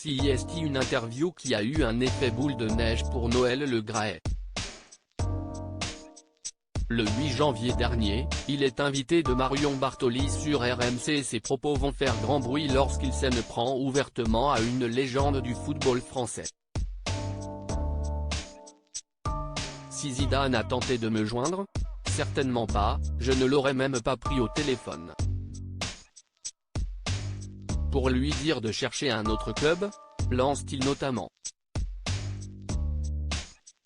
CIST, une interview qui a eu un effet boule de neige pour Noël Le Graët. Le 8 janvier dernier, il est invité de Marion Bartoli sur RMC et ses propos vont faire grand bruit lorsqu'il s'en prend ouvertement à une légende du football français. Si Zidane a tenté de me joindre? Certainement pas, je ne l'aurais même pas pris au téléphone. Pour lui dire de chercher un autre club? Lance-t-il notamment.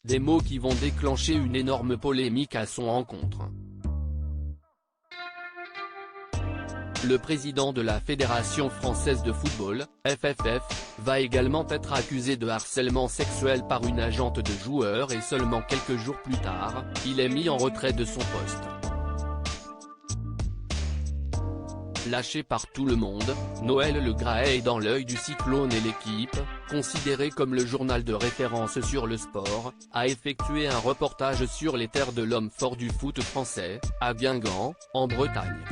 Des mots qui vont déclencher une énorme polémique à son encontre. Le président de la Fédération française de football, FFF, va également être accusé de harcèlement sexuel par une agente de joueurs et seulement quelques jours plus tard, il est mis en retrait de son poste. Lâché par tout le monde, Noël Le Graët est dans l'œil du cyclone et l'équipe, considéré comme le journal de référence sur le sport, a effectué un reportage sur les terres de l'homme fort du foot français, à Guingamp, en Bretagne.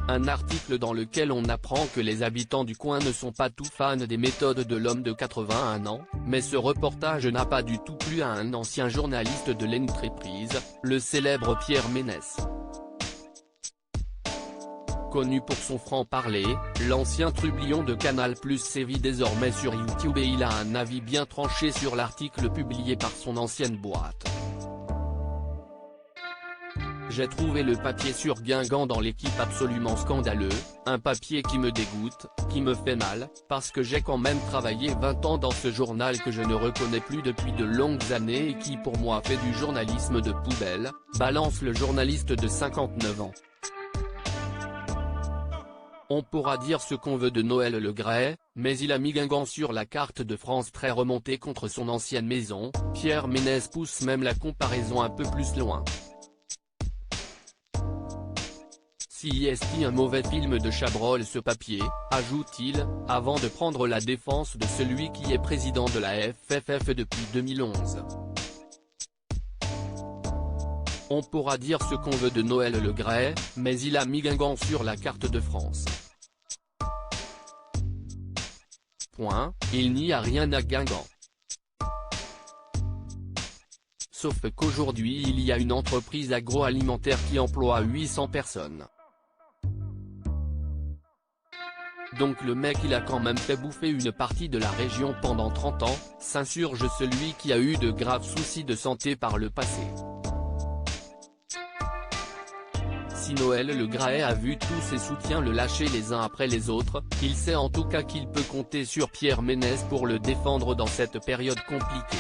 Un article dans lequel on apprend que les habitants du coin ne sont pas tout fans des méthodes de l'homme de 81 ans, mais ce reportage n'a pas du tout plu à un ancien journaliste de l'entreprise, le célèbre Pierre Ménès. Connu pour son franc-parler, l'ancien trublion de Canal+ sévit désormais sur YouTube et il a un avis bien tranché sur l'article publié par son ancienne boîte. J'ai trouvé le papier sur Guingamp dans l'équipe absolument scandaleux, un papier qui me dégoûte, qui me fait mal, parce que j'ai quand même travaillé 20 ans dans ce journal que je ne reconnais plus depuis de longues années et qui pour moi fait du journalisme de poubelle, balance le journaliste de 59 ans. On pourra dire ce qu'on veut de Noël Le Graët, mais il a mis Guingamp sur la carte de France très remontée contre son ancienne maison. Pierre Ménès pousse même la comparaison un peu plus loin. CIST, un mauvais film de Chabrol ce papier, ajoute-t-il, avant de prendre la défense de celui qui est président de la FFF depuis 2011. On pourra dire ce qu'on veut de Noël Le Graët, mais il a mis Guingamp sur la carte de France. Point, il n'y a rien à Guingamp. Sauf qu'aujourd'hui il y a une entreprise agroalimentaire qui emploie 800 personnes. Donc le mec il a quand même fait bouffer une partie de la région pendant 30 ans, s'insurge celui qui a eu de graves soucis de santé par le passé. Si Noël Le Graët a vu tous ses soutiens le lâcher les uns après les autres, il sait en tout cas qu'il peut compter sur Pierre Ménès pour le défendre dans cette période compliquée.